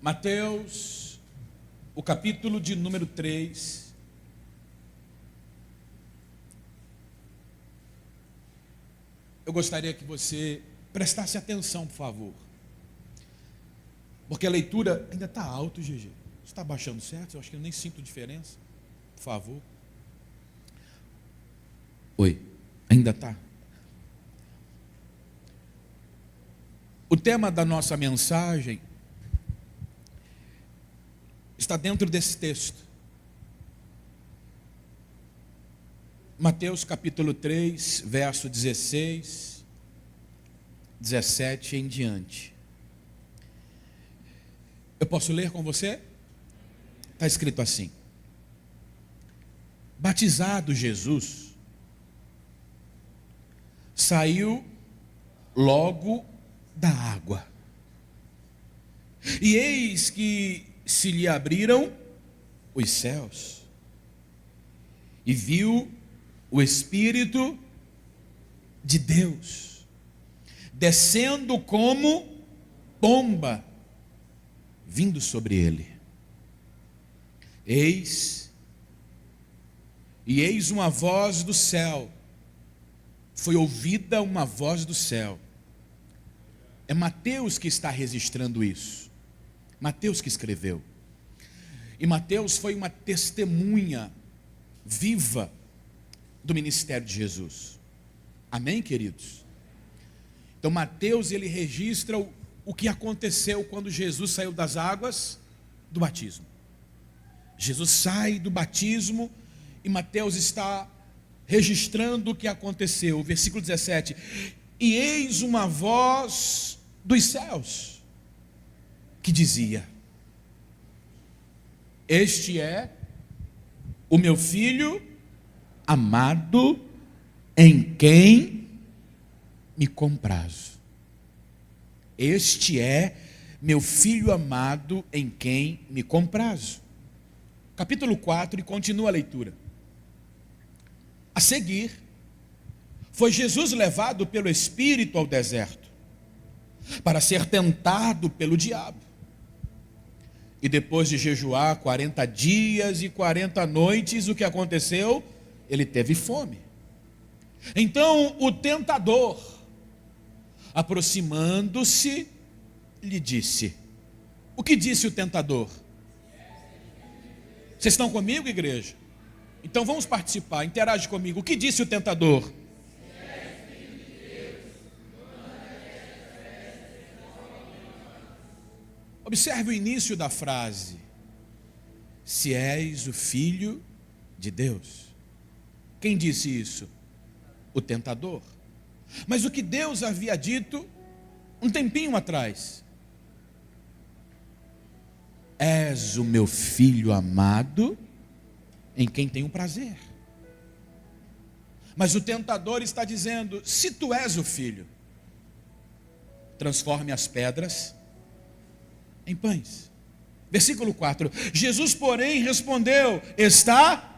Mateus, o capítulo de número 3. Eu gostaria que você prestasse atenção, por favor. Porque a leitura ainda está alto, GG. Está baixando certo? Eu acho que eu nem sinto diferença. Por favor. Oi, ainda está? O tema da nossa mensagem está dentro desse texto. Mateus capítulo 3, verso 16, 17 em diante. Eu posso ler com você? Está escrito assim: batizado Jesus, saiu logo da água, e eis que se lhe abriram os céus, e viu o Espírito de Deus descendo como pomba, vindo sobre ele. Eis uma voz do céu, foi ouvida uma voz do céu. É Mateus que está registrando isso, Mateus que escreveu. E Mateus foi uma testemunha viva do ministério de Jesus. Amém, queridos? Então Mateus, ele registra o que aconteceu quando Jesus saiu das águas do batismo. Jesus sai do batismo e Mateus está registrando o que aconteceu. Versículo 17: e eis uma voz dos céus que dizia: este é o meu filho amado, em quem me comprazo. Este é meu filho amado, em quem me comprazo. Capítulo 4, e continua a leitura. A seguir, foi Jesus levado pelo Espírito ao deserto, para ser tentado pelo diabo. E depois de jejuar 40 dias e 40 noites, o que aconteceu? Ele teve fome. Então o tentador, aproximando-se, lhe disse: o que disse o tentador? Vocês estão comigo, igreja? Então vamos participar, interage comigo. O que disse o tentador? Observe o início da frase: se és o filho de Deus. Quem disse isso? O tentador. Mas o que Deus havia dito um tempinho atrás: és o meu filho amado, em quem tenho prazer. Mas o tentador está dizendo: se tu és o filho, transforme as pedras em pães. Versículo 4: Jesus, porém, respondeu: está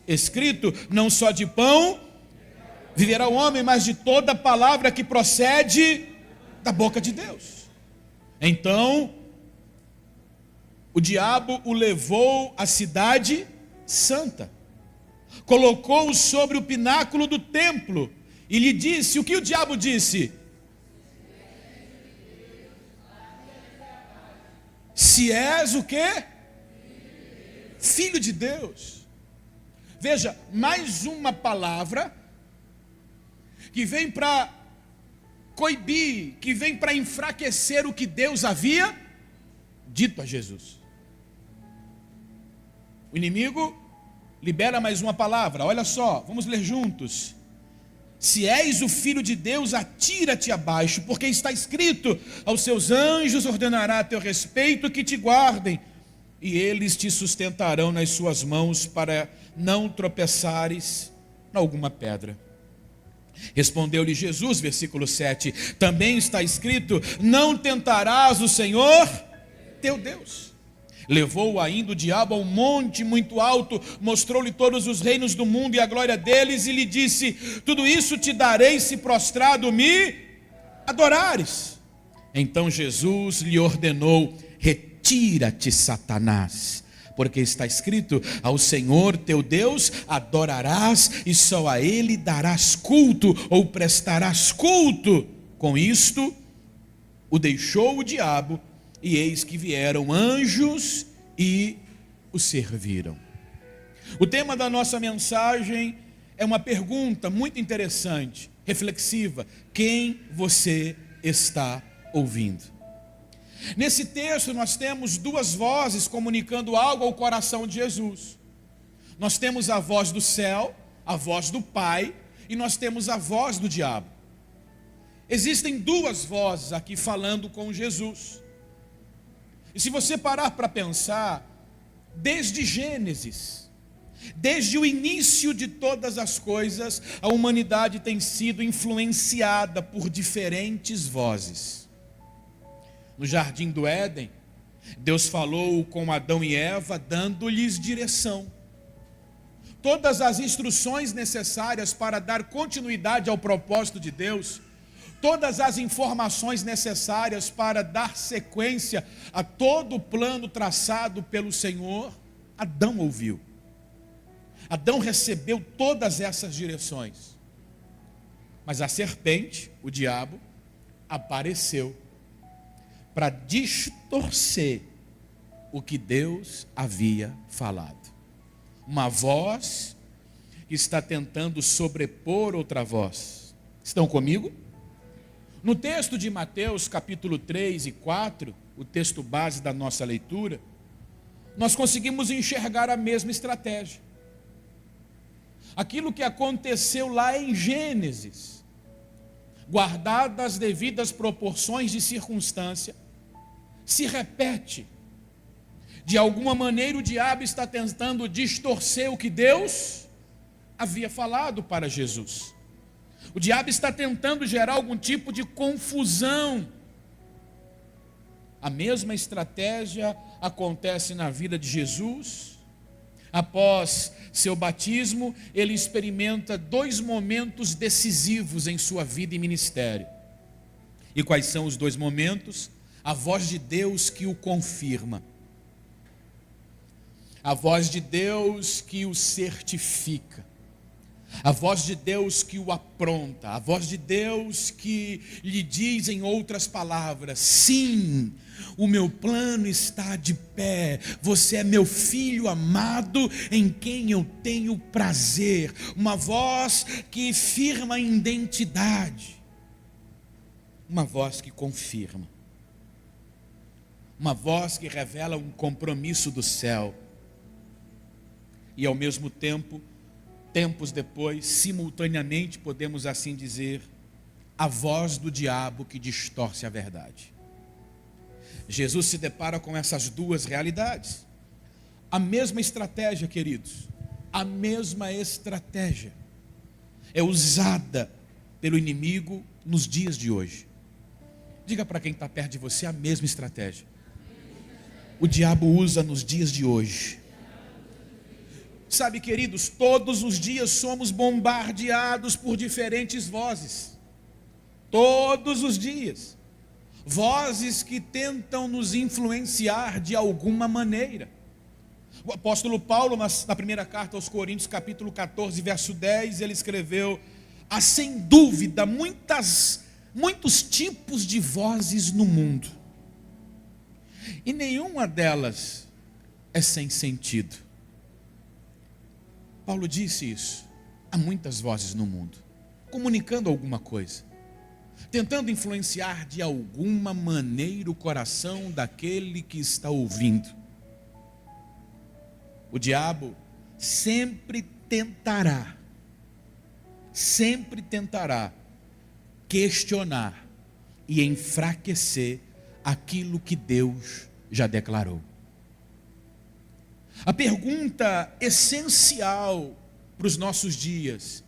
escrito, não só de pão viverá o homem, mas de toda palavra que procede da boca de Deus. Então o diabo o levou à cidade santa, colocou-o sobre o pináculo do templo e lhe disse: o que o diabo disse? Se és o quê? Filho de Deus. Veja, mais uma palavra que vem para coibir, que vem para enfraquecer o que Deus havia dito a Jesus. O inimigo libera mais uma palavra, olha só, vamos ler juntos. Se és o filho de Deus, atira-te abaixo, porque está escrito: aos seus anjos ordenará a teu respeito que te guardem, e eles te sustentarão nas suas mãos, para não tropeçares em alguma pedra. Respondeu-lhe Jesus, versículo 7, também está escrito: não tentarás o Senhor teu Deus. Levou ainda o diabo a um monte muito alto, mostrou-lhe todos os reinos do mundo e a glória deles, e lhe disse: tudo isso te darei se prostrado me adorares. Então Jesus lhe ordenou: retira Retira-te, Satanás, porque está escrito: ao Senhor teu Deus adorarás e só a Ele darás culto, ou prestarás culto. Com isto o deixou o diabo, e eis que vieram anjos e o serviram. O tema da nossa mensagem é uma pergunta muito interessante, reflexiva: quem você está ouvindo? Nesse texto nós temos duas vozes comunicando algo ao coração de Jesus. Nós temos a voz do céu, a voz do Pai, e nós temos a voz do diabo. Existem duas vozes aqui falando com Jesus. E se você parar para pensar, desde Gênesis, desde o início de todas as coisas, a humanidade tem sido influenciada por diferentes vozes. No jardim do Éden, Deus falou com Adão e Eva, dando-lhes direção. Todas as instruções necessárias para dar continuidade ao propósito de Deus, todas as informações necessárias para dar sequência a todo o plano traçado pelo Senhor, Adão ouviu. Adão recebeu todas essas direções. Mas a serpente, o diabo, apareceu para distorcer o que Deus havia falado. Uma voz que está tentando sobrepor outra voz. Estão comigo? No texto de Mateus, capítulo 3 e 4, o texto base da nossa leitura, nós conseguimos enxergar a mesma estratégia. Aquilo que aconteceu lá em Gênesis, guardadas as devidas proporções de circunstância, se repete. De alguma maneira o diabo está tentando distorcer o que Deus havia falado para Jesus. O diabo está tentando gerar algum tipo de confusão. A mesma estratégia acontece na vida de Jesus. Após seu batismo, ele experimenta dois momentos decisivos em sua vida e ministério. E quais são os dois momentos? A voz de Deus que o confirma, a voz de Deus que o certifica, a voz de Deus que o apronta, a voz de Deus que lhe diz em outras palavras: sim, o meu plano está de pé, você é meu filho amado, em quem eu tenho prazer. Uma voz que firma a identidade, uma voz que confirma, uma voz que revela um compromisso do céu. E ao mesmo tempo, tempos depois, simultaneamente, podemos assim dizer, a voz do diabo que distorce a verdade. Jesus se depara com essas duas realidades. A mesma estratégia, queridos, a mesma estratégia é usada pelo inimigo nos dias de hoje. Diga para quem está perto de você: a mesma estratégia o diabo usa nos dias de hoje. Sabe, queridos, todos os dias somos bombardeados por diferentes vozes. Todos os dias. Vozes que tentam nos influenciar de alguma maneira. O apóstolo Paulo, na primeira carta aos Coríntios, capítulo 14, verso 10, ele escreveu: há sem dúvida muitos tipos de vozes no mundo, e nenhuma delas é sem sentido. Paulo disse isso. Há muitas vozes no mundo, comunicando alguma coisa, tentando influenciar de alguma maneira o coração daquele que está ouvindo. O diabo sempre tentará questionar e enfraquecer aquilo que Deus já declarou. A pergunta essencial para os nossos dias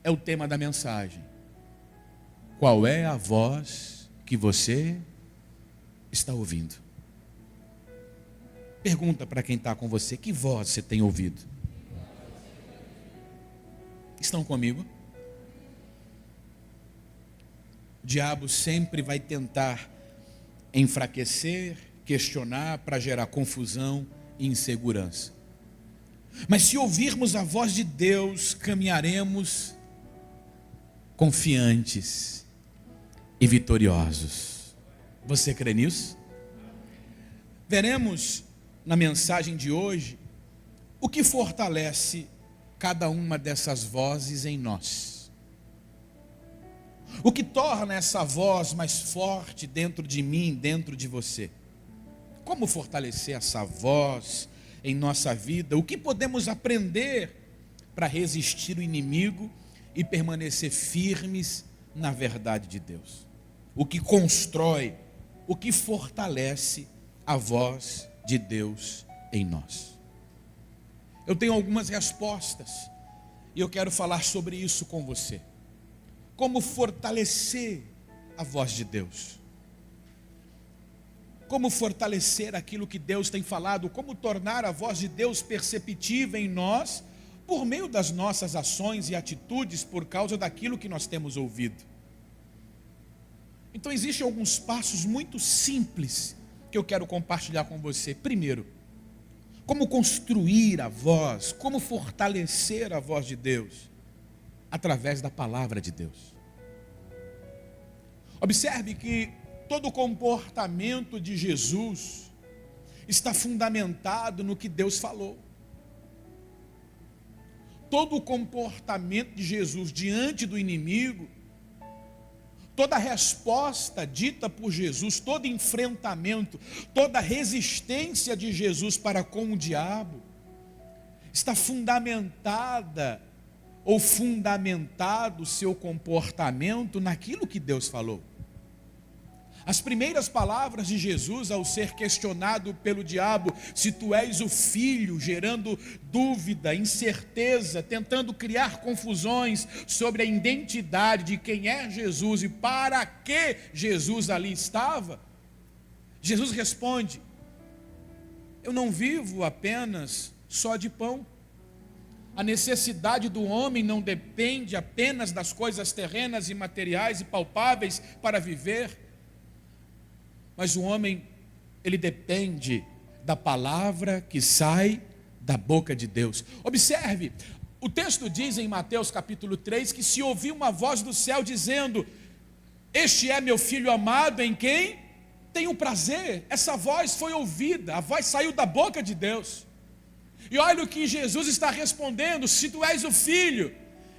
é o tema da mensagem: qual é a voz que você está ouvindo? Pergunta para quem está com você: que voz você tem ouvido? Estão comigo? O diabo sempre vai tentar enfraquecer, questionar, para gerar confusão e insegurança. Mas se ouvirmos a voz de Deus, caminharemos confiantes e vitoriosos. Você crê nisso? Veremos na mensagem de hoje o que fortalece cada uma dessas vozes em nós. O que torna essa voz mais forte dentro de mim, dentro de você. Como fortalecer essa voz em nossa vida? O que podemos aprender para resistir o inimigo e permanecer firmes na verdade de Deus? O que constrói, o que fortalece a voz de Deus em nós? Eu tenho algumas respostas e eu quero falar sobre isso com você. Como fortalecer a voz de Deus? Como fortalecer aquilo que Deus tem falado? Como tornar a voz de Deus perceptível em nós por meio das nossas ações e atitudes por causa daquilo que nós temos ouvido? Então existem alguns passos muito simples que eu quero compartilhar com você. Primeiro, como construir a voz, como fortalecer a voz de Deus? Através da palavra de Deus. Observe que todo o comportamento de Jesus está fundamentado no que Deus falou. Todo o comportamento de Jesus diante do inimigo, toda resposta dita por Jesus, todo enfrentamento, toda resistência de Jesus para com o diabo, está fundamentada ou fundamentado o seu comportamento naquilo que Deus falou. As primeiras palavras de Jesus ao ser questionado pelo diabo, se tu és o filho, gerando dúvida, incerteza, tentando criar confusões sobre a identidade de quem é Jesus e para que Jesus ali estava, Jesus responde: eu não vivo apenas só de pão. A necessidade do homem não depende apenas das coisas terrenas e materiais e palpáveis para viver, mas o homem, ele depende da palavra que sai da boca de Deus. Observe, o texto diz em Mateus capítulo 3 que se ouviu uma voz do céu dizendo: este é meu filho amado em quem tenho prazer. Essa voz foi ouvida, a voz saiu da boca de Deus. E olha o que Jesus está respondendo: se tu és o filho,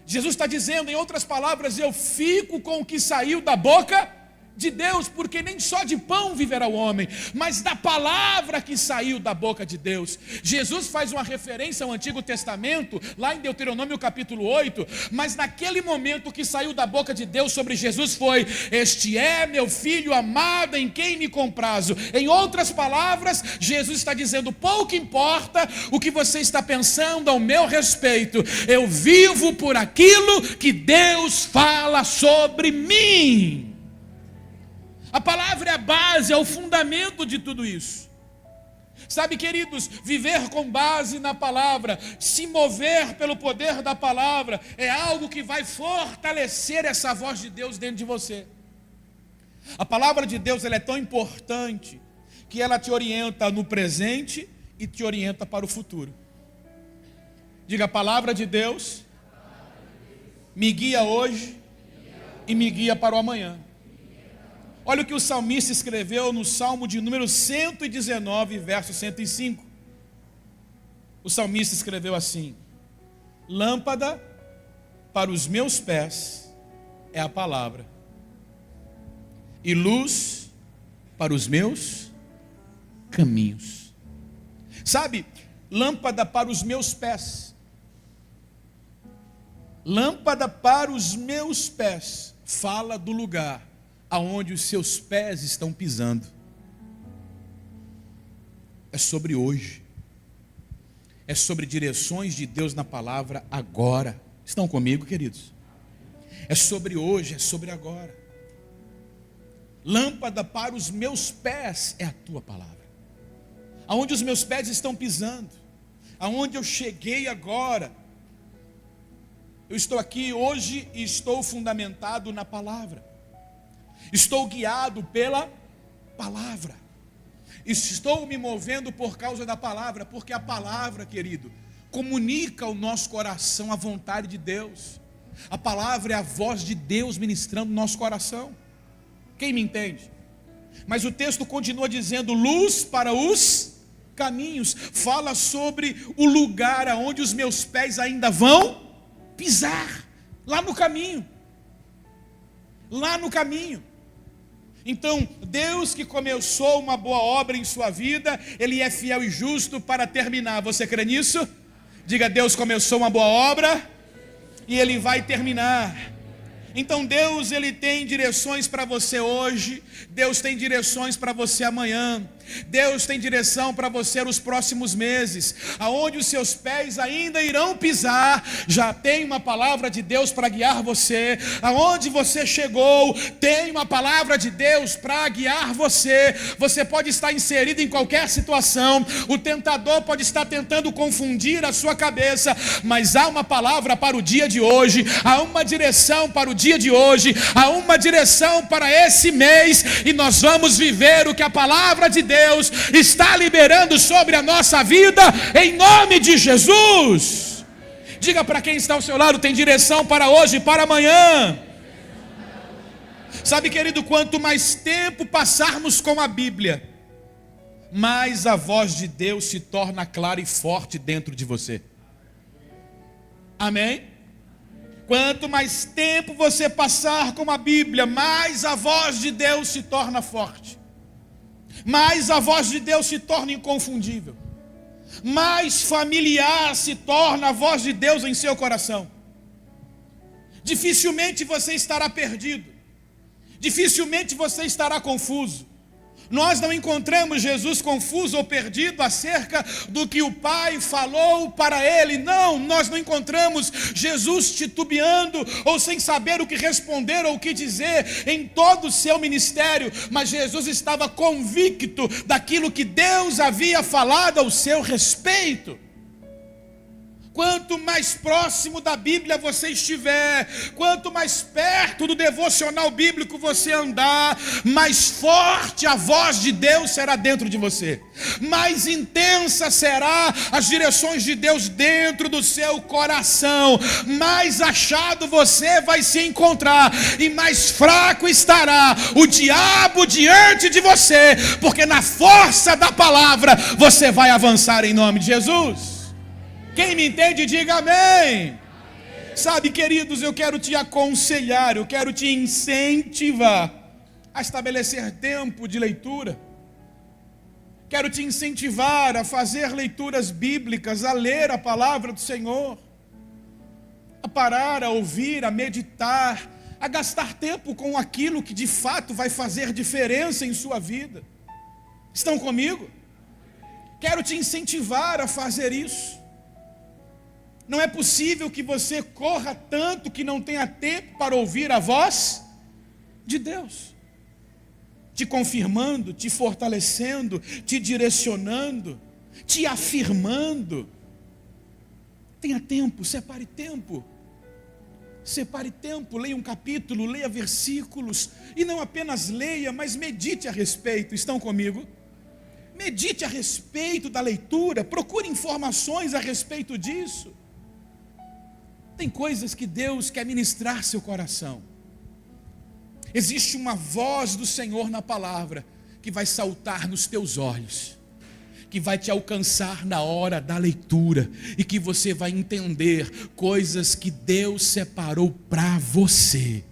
Jesus está dizendo, em outras palavras, eu fico com o que saiu da boca de Deus, porque nem só de pão viverá o homem, mas da palavra que saiu da boca de Deus. Jesus faz uma referência ao Antigo Testamento, lá em Deuteronômio capítulo 8, mas naquele momento que saiu da boca de Deus sobre Jesus foi: este é meu filho amado em quem me comprazo. Em outras palavras, Jesus está dizendo: pouco importa o que você está pensando ao meu respeito, eu vivo por aquilo que Deus fala sobre mim. A palavra é a base, é o fundamento de tudo isso. Sabe, queridos, viver com base na palavra, se mover pelo poder da palavra, é algo que vai fortalecer essa voz de Deus dentro de você. A palavra de Deus, ela é tão importante que ela te orienta no presente e te orienta para o futuro. Diga: a palavra de Deus me guia hoje e me guia para o amanhã. Olha o que o salmista escreveu no Salmo de número 119, verso 105. O salmista escreveu assim: lâmpada para os meus pés é a palavra, e luz para os meus caminhos. Sabe, lâmpada para os meus pés. Lâmpada para os meus pés fala do lugar aonde os seus pés estão pisando. É sobre hoje. É sobre direções de Deus na palavra agora. Estão comigo, queridos? É sobre hoje, é sobre agora. Lâmpada para os meus pés é a tua palavra. Aonde os meus pés estão pisando, aonde eu cheguei agora. Eu estou aqui hoje e estou fundamentado na palavra. Estou guiado pela palavra. Estou me movendo por causa da palavra, porque a palavra, querido, comunica ao nosso coração a vontade de Deus. A palavra é a voz de Deus ministrando no nosso coração. Quem me entende? Mas o texto continua dizendo: luz para os caminhos. Fala sobre o lugar aonde os meus pés ainda vão pisar. Lá no caminho. Lá no caminho. Então, Deus que começou uma boa obra em sua vida, Ele é fiel e justo para terminar. Você crê nisso? Diga: Deus começou uma boa obra e Ele vai terminar. Então Deus, Ele tem direções para você hoje. Deus tem direções para você amanhã. Deus tem direção para você nos próximos meses. Aonde os seus pés ainda irão pisar, já tem uma palavra de Deus para guiar você. Aonde você chegou, tem uma palavra de Deus para guiar você. Você pode estar inserido em qualquer situação. O tentador pode estar tentando confundir a sua cabeça, mas há uma palavra para o dia de hoje. Há uma direção para o dia de hoje. Há uma direção para esse mês. E nós vamos viver o que a palavra de Deus está liberando sobre a nossa vida, em nome de Jesus. Diga para quem está ao seu lado: tem direção para hoje e para amanhã. Sabe, querido, quanto mais tempo passarmos com a Bíblia, mais a voz de Deus se torna clara e forte dentro de você. Amém? Quanto mais tempo você passar com a Bíblia, mais a voz de Deus se torna forte. Mais a voz de Deus se torna inconfundível. Mais familiar se torna a voz de Deus em seu coração. Dificilmente você estará perdido. Dificilmente você estará confuso. Nós não encontramos Jesus confuso ou perdido acerca do que o Pai falou para ele. Não, nós não encontramos Jesus titubeando ou sem saber o que responder ou o que dizer em todo o seu ministério. Mas Jesus estava convicto daquilo que Deus havia falado ao seu respeito. Quanto mais próximo da Bíblia você estiver, quanto mais perto do devocional bíblico você andar, mais forte a voz de Deus será dentro de você, mais intensa será as direções de Deus dentro do seu coração, mais achado você vai se encontrar e mais fraco estará o diabo diante de você, porque na força da palavra você vai avançar em nome de Jesus. Quem me entende, diga amém. Sabe, queridos, eu quero te aconselhar, eu quero te incentivar a estabelecer tempo de leitura. Quero te incentivar a fazer leituras bíblicas, a ler a palavra do Senhor, a parar, a ouvir, a meditar, a gastar tempo com aquilo que de fato vai fazer diferença em sua vida. Estão comigo? Quero te incentivar a fazer isso. Não é possível que você corra tanto que não tenha tempo para ouvir a voz de Deus, te confirmando, te fortalecendo, te direcionando, te afirmando. Tenha tempo, separe tempo. Separe tempo, leia um capítulo, leia versículos, e não apenas leia, mas medite a respeito. Estão comigo? Medite a respeito da leitura, procure informações a respeito disso. Tem coisas que Deus quer ministrar seu coração. Existe uma voz do Senhor na palavra que vai saltar nos teus olhos, que vai te alcançar na hora da leitura e que você vai entender coisas que Deus separou para você.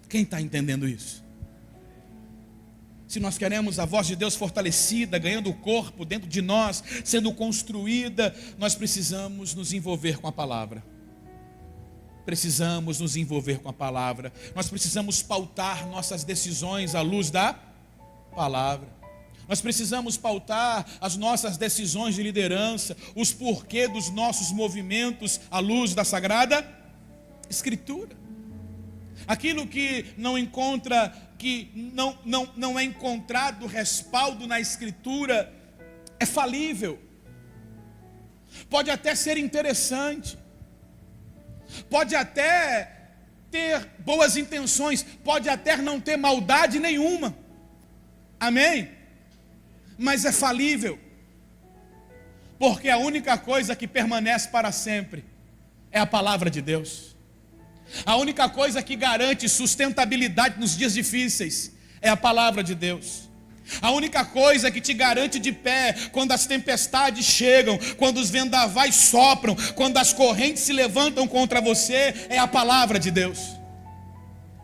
Quem está entendendo isso? Se nós queremos a voz de Deus fortalecida, ganhando o corpo dentro de nós, sendo construída, nós precisamos nos envolver com a palavra. Precisamos nos envolver com a palavra. Nós precisamos pautar nossas decisões à luz da palavra. Nós precisamos pautar as nossas decisões de liderança, os porquês dos nossos movimentos à luz da Sagrada Escritura. Aquilo que não encontra, que não é encontrado respaldo na Escritura, é falível. Pode até ser interessante, pode até ter boas intenções, pode até não ter maldade nenhuma. Amém? mas é falível. Porque a única coisa que permanece para sempre é a palavra de Deus. A única coisa que garante sustentabilidade nos dias difíceis é a palavra de Deus. A única coisa que te garante de pé quando as tempestades chegam, quando os vendavais sopram, quando as correntes se levantam contra você, é a palavra de Deus.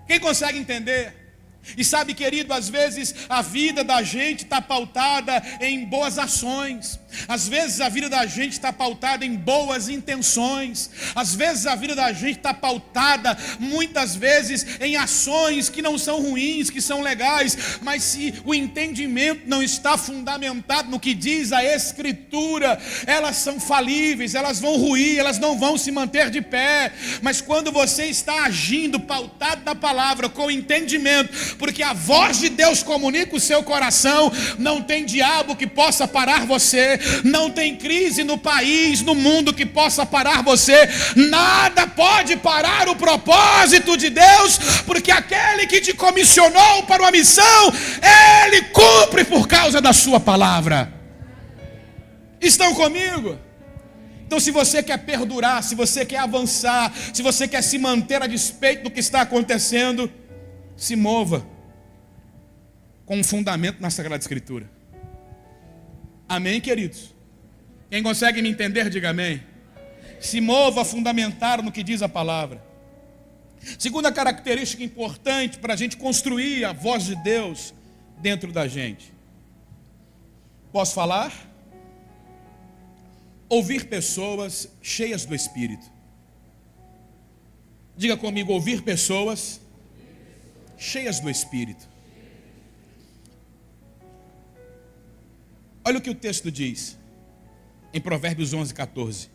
Quem consegue entender? E sabe, querido, às vezes a vida da gente está pautada em boas ações. Às vezes a vida da gente está pautada em boas intenções. Às vezes a vida da gente está pautada, muitas vezes, em ações que não são ruins, que são legais. Mas se o entendimento não está fundamentado no que diz a Escritura, elas são falíveis, elas vão ruir, elas não vão se manter de pé. Mas quando você está agindo pautado na palavra, com entendimento, porque a voz de Deus comunica o seu coração, não tem diabo que possa parar você, não tem crise no país, no mundo que possa parar você, nada pode parar o propósito de Deus, porque aquele que te comissionou para uma missão, Ele cumpre por causa da sua palavra. Estão comigo? Então, se você quer perdurar, se você quer avançar, se você quer se manter a despeito do que está acontecendo, se mova com um fundamento na Sagrada Escritura. Amém, queridos? Quem consegue me entender, diga amém. Se mova fundamentado no que diz a palavra. Segunda característica importante para a gente construir a voz de Deus dentro da gente. Posso falar? Ouvir pessoas cheias do Espírito. Diga comigo, ouvir pessoas cheias do Espírito. Olha o que o texto diz em Provérbios 11:14.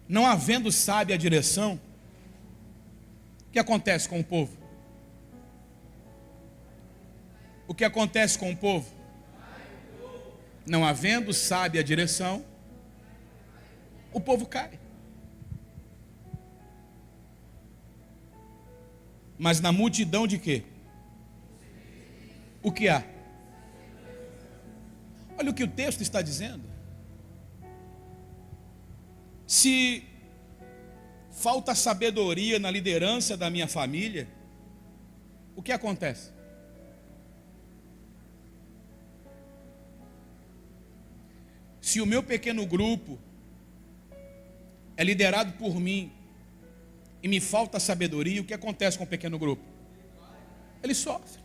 Não havendo sábia direção, o que acontece com o povo? O que acontece com o povo? Não havendo sábia direção, o povo cai. Mas na multidão de quê? O que há? Olha o que o texto está dizendo. Se falta sabedoria na liderança da minha família, o que acontece? Se o meu pequeno grupo é liderado por mim e me falta sabedoria, o que acontece com o pequeno grupo? Ele sofre.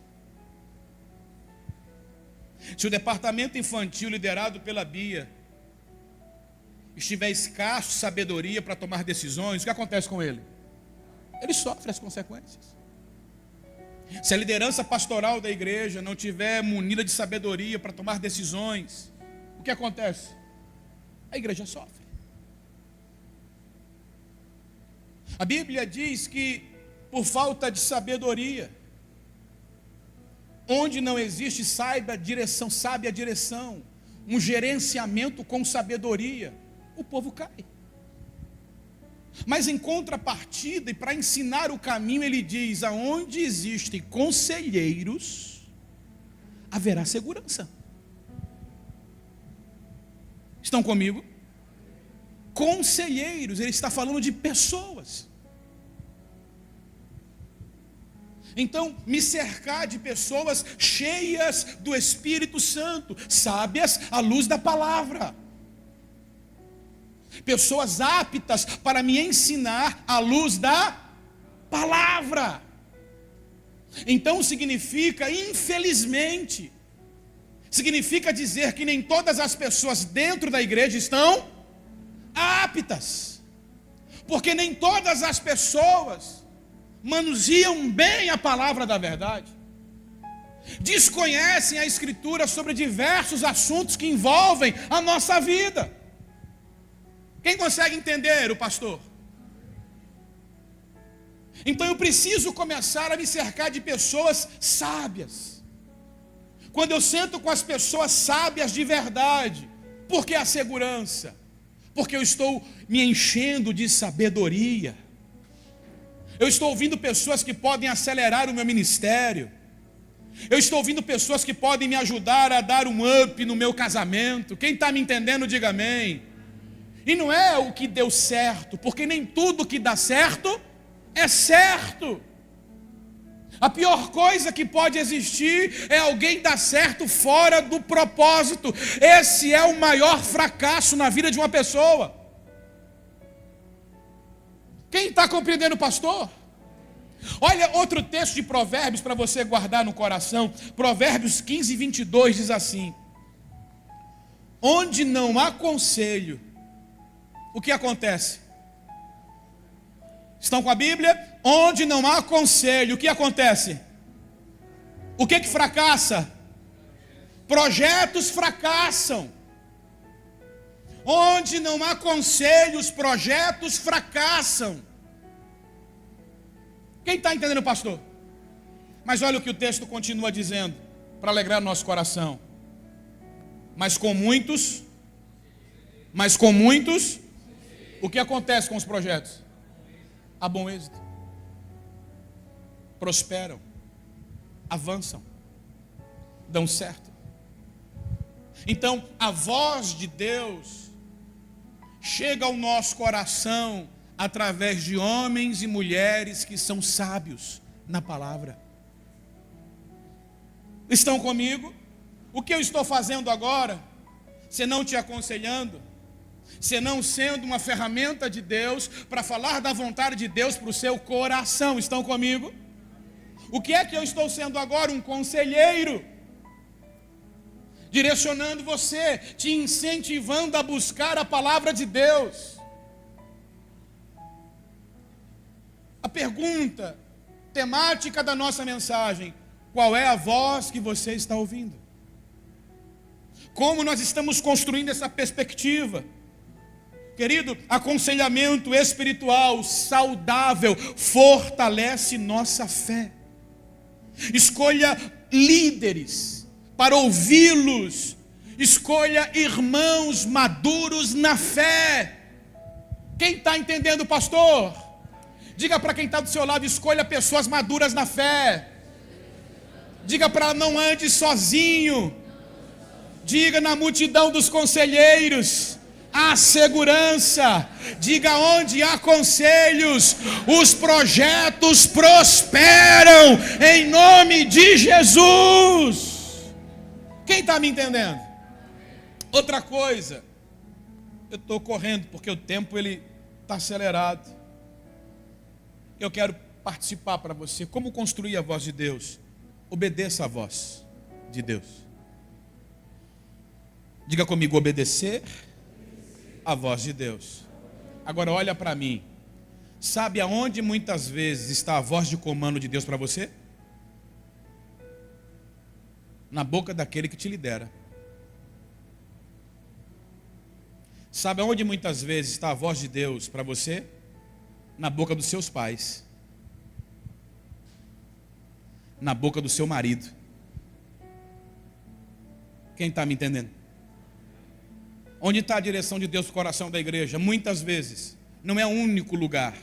Se o departamento infantil liderado pela Bia estiver escasso de sabedoria para tomar decisões, o que acontece com ele? Ele sofre as consequências. Se a liderança pastoral da igreja não tiver munida de sabedoria para tomar decisões, o que acontece? A igreja sofre. A Bíblia diz que por falta de sabedoria, onde não existe sábia direção, um gerenciamento com sabedoria, o povo cai. Mas em contrapartida, e para ensinar o caminho, ele diz: aonde existem conselheiros, haverá segurança. Estão comigo? Conselheiros, ele está falando de pessoas. Então, me cercar de pessoas cheias do Espírito Santo, sábias à luz da palavra. Pessoas aptas para me ensinar à luz da palavra. Então significa, infelizmente, significa dizer que nem todas as pessoas dentro da igreja estão aptas. Porque nem todas as pessoas manuseiam bem a palavra da verdade. Desconhecem a Escritura sobre diversos assuntos que envolvem a nossa vida. Quem consegue entender o pastor? Então eu preciso começar a me cercar de pessoas sábias. Quando eu sento com as pessoas sábias de verdade, por que a segurança? Porque eu estou me enchendo de sabedoria. Eu estou ouvindo pessoas que podem acelerar o meu ministério. Eu estou ouvindo pessoas que podem me ajudar a dar um up no meu casamento. Quem está me entendendo, diga amém. E não é o que deu certo, porque nem tudo que dá certo é certo. A pior coisa que pode existir é alguém dar certo fora do propósito. Esse é o maior fracasso na vida de uma pessoa. Quem está compreendendo, pastor? Olha outro texto de Provérbios para você guardar no coração. Provérbios 15, 22 diz assim: onde não há conselho, o que acontece? Estão com a Bíblia? Onde não há conselho, o que acontece? O que fracassa? Projetos fracassam. Onde não há conselhos, projetos fracassam. Quem está entendendo, pastor? Mas olha o que o texto continua dizendo, para alegrar nosso coração. Mas com muitos, o que acontece com os projetos? Há bom êxito. Prosperam, avançam, dão certo. Então, a voz de Deus chega ao nosso coração através de homens e mulheres que são sábios na palavra. Estão comigo? O que eu estou fazendo agora, senão te aconselhando, senão sendo uma ferramenta de Deus para falar da vontade de Deus para o seu coração. Estão comigo? O que é que eu estou sendo agora? Um conselheiro, direcionando você, te incentivando a buscar a palavra de Deus. A pergunta temática da nossa mensagem: qual é a voz que você está ouvindo? Como nós estamos construindo essa perspectiva? Querido, aconselhamento espiritual saudável fortalece nossa fé. Escolha líderes para ouvi-los. Escolha irmãos maduros na fé. Quem está entendendo, pastor? Diga para quem está do seu lado: escolha pessoas maduras na fé. Diga para ela: não ande sozinho. Diga: na multidão dos conselheiros há segurança. Diga: onde há conselhos, os projetos prosperam, em nome de Jesus. Quem está me entendendo? Outra coisa, eu estou correndo porque o tempo ele está acelerado. Eu quero participar para você. Como construir a voz de Deus? Obedeça a voz de Deus. Diga comigo: obedecer a voz de Deus. Agora olha para mim. Sabe aonde muitas vezes está a voz de comando de Deus para você? Na boca daquele que te lidera. Sabe aonde muitas vezes está a voz de Deus para você? Na boca dos seus pais. Na boca do seu marido. Quem está me entendendo? Onde está a direção de Deus no coração da igreja? Muitas vezes, não é o único lugar.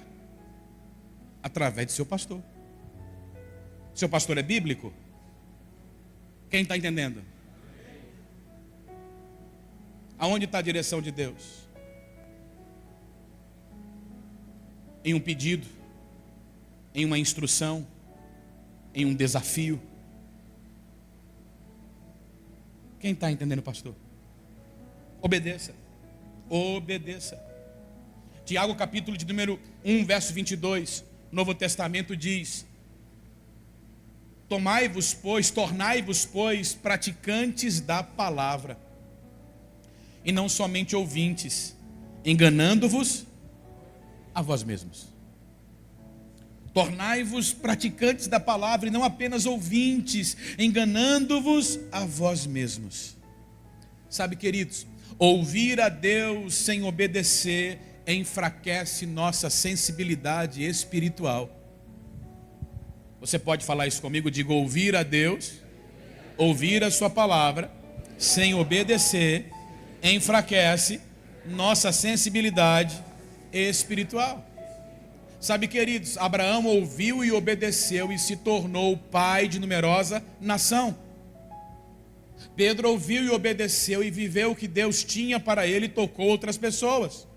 Através de seu pastor. Seu pastor é bíblico? Quem está entendendo? Aonde está a direção de Deus? Em um pedido, em uma instrução, em um desafio. Quem está entendendo, pastor? Obedeça. Obedeça. Tiago capítulo de número 1, verso 22, Novo Testamento diz: tornai-vos, pois, praticantes da palavra, e não somente ouvintes, enganando-vos a vós mesmos. Tornai-vos praticantes da palavra e não apenas ouvintes, enganando-vos a vós mesmos. Sabe, queridos, ouvir a Deus sem obedecer enfraquece nossa sensibilidade espiritual. Você pode falar isso comigo? Diga: ouvir a Deus, ouvir a sua palavra sem obedecer enfraquece nossa sensibilidade espiritual. Sabe, queridos, Abraão ouviu e obedeceu e se tornou pai de numerosa nação. Pedro ouviu e obedeceu e viveu o que Deus tinha para ele e tocou outras pessoas.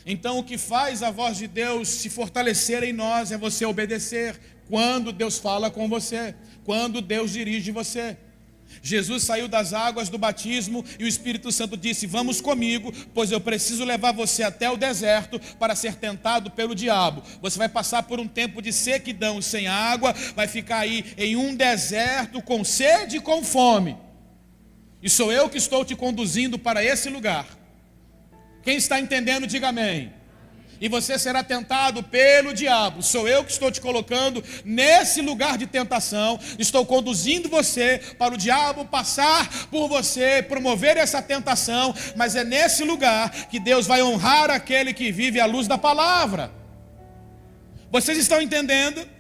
Então o que faz a voz de Deus se fortalecer em nós é você obedecer quando Deus fala com você, quando Deus dirige você. Jesus saiu das águas do batismo e o Espírito Santo disse: vamos comigo, pois eu preciso levar você até o deserto para ser tentado pelo diabo. Você vai passar por um tempo de sequidão, sem água, vai ficar aí em um deserto com sede e com fome. E sou eu que estou te conduzindo para esse lugar. Quem está entendendo, diga amém. E você será tentado pelo diabo. Sou eu que estou te colocando nesse lugar de tentação. Estou conduzindo você para o diabo passar por você, promover essa tentação. Mas é nesse lugar que Deus vai honrar aquele que vive à luz da palavra. Vocês estão entendendo?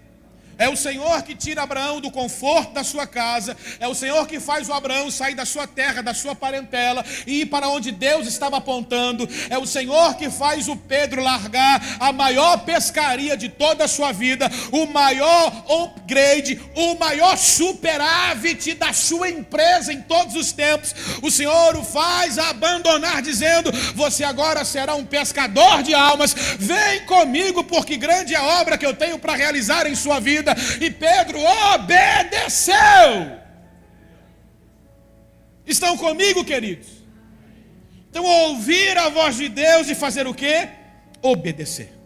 É o Senhor que tira Abraão do conforto da sua casa. É o Senhor que faz o Abraão sair da sua terra, da sua parentela e ir para onde Deus estava apontando. É o Senhor que faz o Pedro largar a maior pescaria de toda a sua vida, o maior upgrade, o maior superávit da sua empresa em todos os tempos. O Senhor o faz abandonar, dizendo: você agora será um pescador de almas. Vem comigo, porque grande é a obra que eu tenho para realizar em sua vida. E Pedro obedeceu. Estão comigo, queridos? Então, ouvir a voz de Deus e fazer o quê? Obedecer.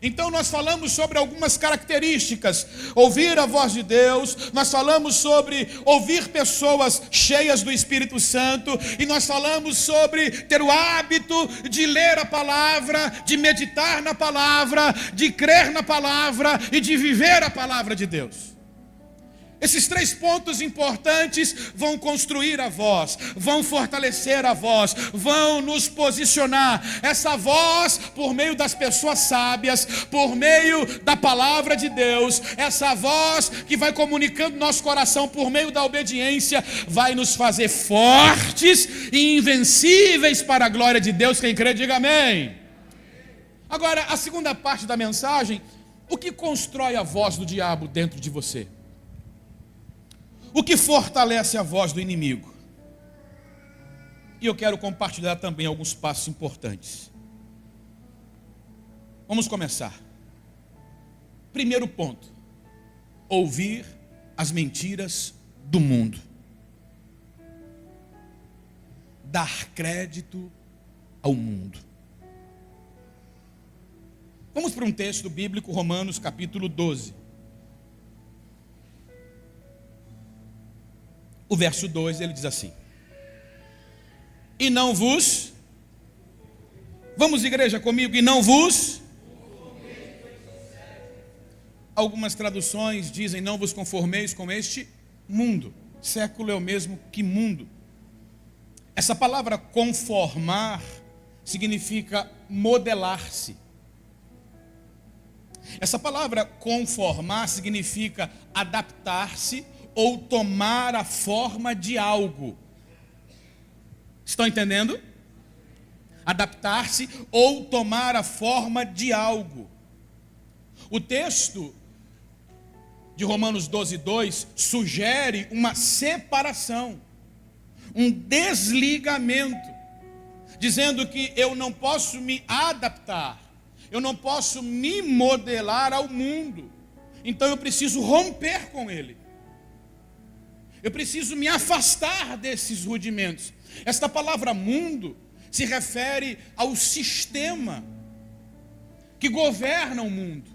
Então nós falamos sobre algumas características: ouvir a voz de Deus, nós falamos sobre ouvir pessoas cheias do Espírito Santo, e nós falamos sobre ter o hábito de ler a palavra, de meditar na palavra, de crer na palavra e de viver a palavra de Deus. Esses 3 pontos importantes vão construir a voz, vão fortalecer a voz, vão nos posicionar. Essa voz, por meio das pessoas sábias, por meio da palavra de Deus, essa voz que vai comunicando nosso coração por meio da obediência, vai nos fazer fortes e invencíveis para a glória de Deus. Quem crê, diga amém. Agora, a segunda parte da mensagem: o que constrói a voz do diabo dentro de você? O que fortalece a voz do inimigo? E eu quero compartilhar também alguns passos importantes. Vamos começar. Primeiro ponto: ouvir as mentiras do mundo. Dar crédito ao mundo. Vamos para um texto bíblico, Romanos capítulo 12. O verso 2, ele diz assim: e não vos... Vamos, igreja, comigo. E não vos... Algumas traduções dizem: não vos conformeis com este mundo. Século é o mesmo que mundo. Essa palavra conformar significa modelar-se. Essa palavra conformar significa adaptar-se ou tomar a forma de algo. Estão entendendo? Adaptar-se ou tomar a forma de algo. O texto de Romanos 12:2 sugere uma separação, um desligamento, dizendo que eu não posso me adaptar, eu não posso me modelar ao mundo, então eu preciso romper com ele. Eu preciso me afastar desses rudimentos. Esta palavra mundo se refere ao sistema que governa o mundo,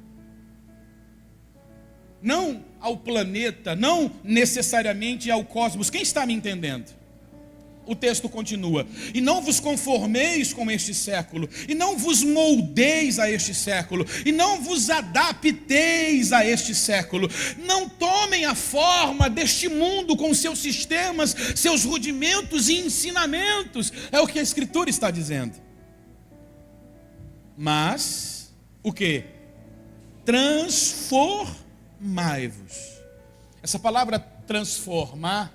não ao planeta, não necessariamente ao cosmos. Quem está me entendendo? O texto continua: e não vos conformeis com este século, e não vos moldeis a este século, e não vos adapteis a este século. Não tomem a forma deste mundo com seus sistemas, seus rudimentos e ensinamentos. É o que a Escritura está dizendo. Mas, o que? Transformai-vos. Essa palavra transformar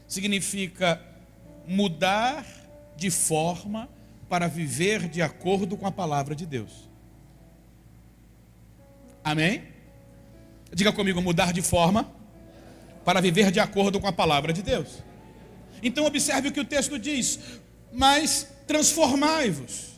significa mudar de forma para viver de acordo com a palavra de Deus. Amém? Diga comigo, mudar de forma para viver de acordo com a palavra de Deus. Então observe o que o texto diz: mas transformai-vos.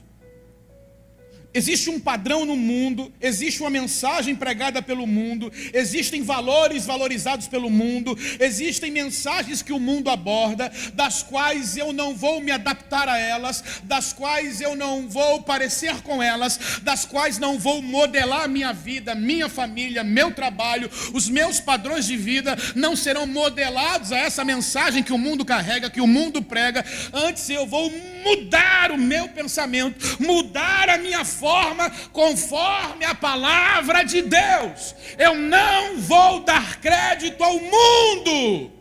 Existe um padrão no mundo, existe uma mensagem pregada pelo mundo, existem valores valorizados pelo mundo, existem mensagens que o mundo aborda, das quais eu não vou me adaptar a elas, das quais eu não vou parecer com elas, das quais não vou modelar minha vida, minha família, meu trabalho, os meus padrões de vida não serão modelados a essa mensagem que o mundo carrega, que o mundo prega. Antes eu vou mudar o meu pensamento, mudar a minha forma conforme a palavra de Deus. Eu não vou dar crédito ao mundo.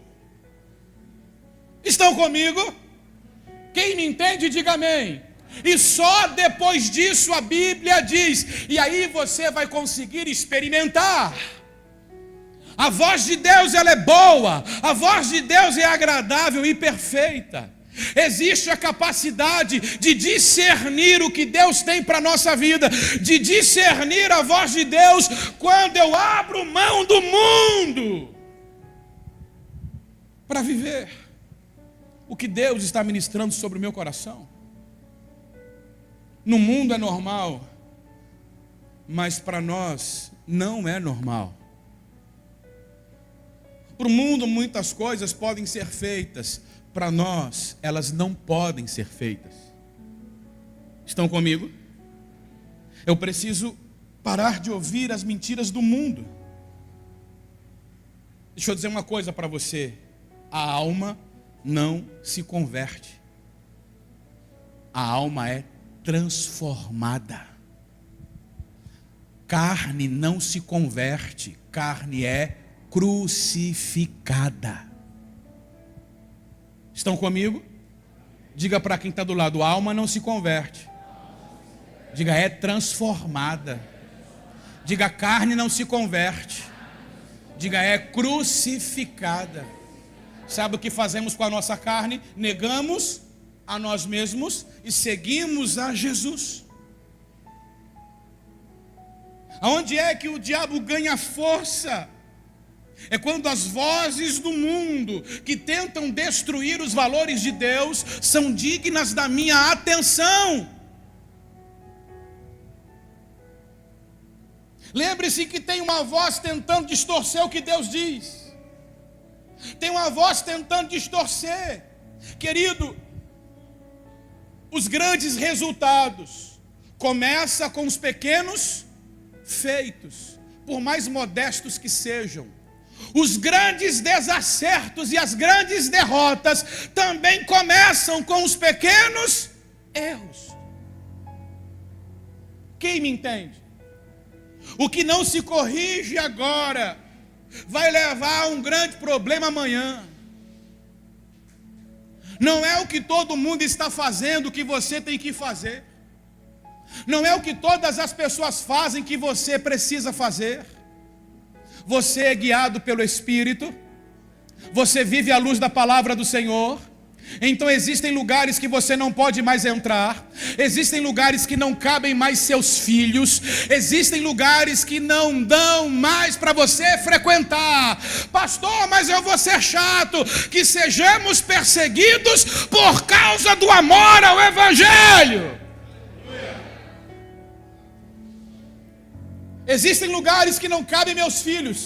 Estão comigo? Quem me entende, diga amém. E só depois disso a Bíblia diz, e aí você vai conseguir experimentar. A voz de Deus, ela é boa, a voz de Deus é agradável e perfeita. Existe a capacidade de discernir o que Deus tem para a nossa vida, de discernir a voz de Deus quando eu abro mão do mundo para viver o que Deus está ministrando sobre o meu coração. No mundo é normal, mas para nós não é normal. Para o mundo muitas coisas podem ser feitas, para nós, elas não podem ser feitas. Estão comigo? Eu preciso parar de ouvir as mentiras do mundo. Deixa eu dizer uma coisa para você. A alma não se converte. A alma é transformada. Carne não se converte. Carne é crucificada. Estão comigo? Diga para quem está do lado: a alma não se converte. Diga: é transformada. Diga: a carne não se converte. Diga: é crucificada. Sabe o que fazemos com a nossa carne? Negamos a nós mesmos e seguimos a Jesus. Aonde é que o diabo ganha força? É quando as vozes do mundo que tentam destruir os valores de Deus são dignas da minha atenção. Lembre-se que tem uma voz tentando distorcer o que Deus diz. Tem uma voz tentando distorcer. Querido, os grandes resultados começam com os pequenos feitos, por mais modestos que sejam. Os grandes desacertos e as grandes derrotas também começam com os pequenos erros. Quem me entende? O que não se corrige agora vai levar a um grande problema amanhã. Não é o que todo mundo está fazendo que você tem que fazer. Não é o que todas as pessoas fazem que você precisa fazer. Você é guiado pelo Espírito, você vive à luz da palavra do Senhor. Então existem lugares que você não pode mais entrar, existem lugares que não cabem mais seus filhos, existem lugares que não dão mais para você frequentar. Pastor, mas eu vou ser chato. Que sejamos perseguidos por causa do amor ao Evangelho. Existem lugares que não cabem meus filhos.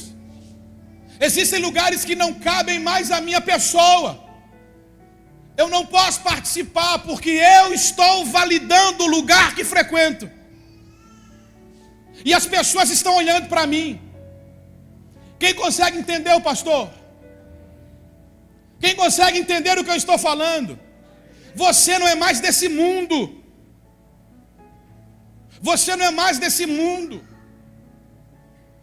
Existem lugares que não cabem mais a minha pessoa. Eu não posso participar porque eu estou validando o lugar que frequento. E as pessoas estão olhando para mim. Quem consegue entender o pastor? Quem consegue entender o que eu estou falando? Você não é mais desse mundo. Você não é mais desse mundo.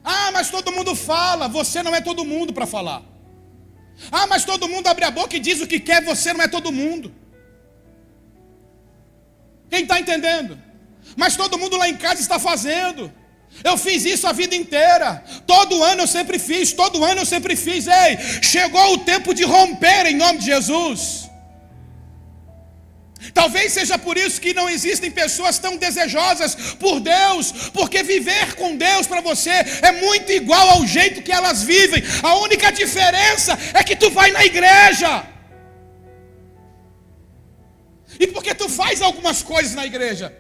Ah, mas todo mundo fala. Você não é todo mundo para falar. Ah, mas todo mundo abre a boca e diz o que quer. Você não é todo mundo. Quem está entendendo? Mas todo mundo lá em casa está fazendo. Eu fiz isso a vida inteira. Todo ano eu sempre fiz. Todo ano eu sempre fiz. Ei, chegou o tempo de romper em nome de Jesus. Talvez seja por isso que não existem pessoas tão desejosas por Deus, porque viver com Deus para você é muito igual ao jeito que elas vivem. A única diferença é que tu vai na igreja. E porque tu faz algumas coisas na igreja,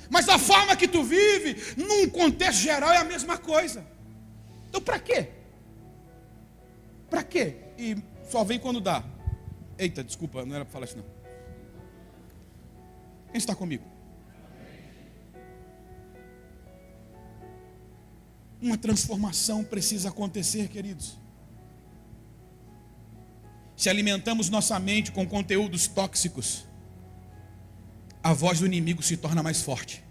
mas a forma que tu vive, num contexto geral, é a mesma coisa. Então para quê? Para quê? E só vem quando dá. Eita, desculpa, não era para falar isso não. Quem está comigo? Uma transformação precisa acontecer, queridos. Se alimentamos nossa mente com conteúdos tóxicos, a voz do inimigo se torna mais forte.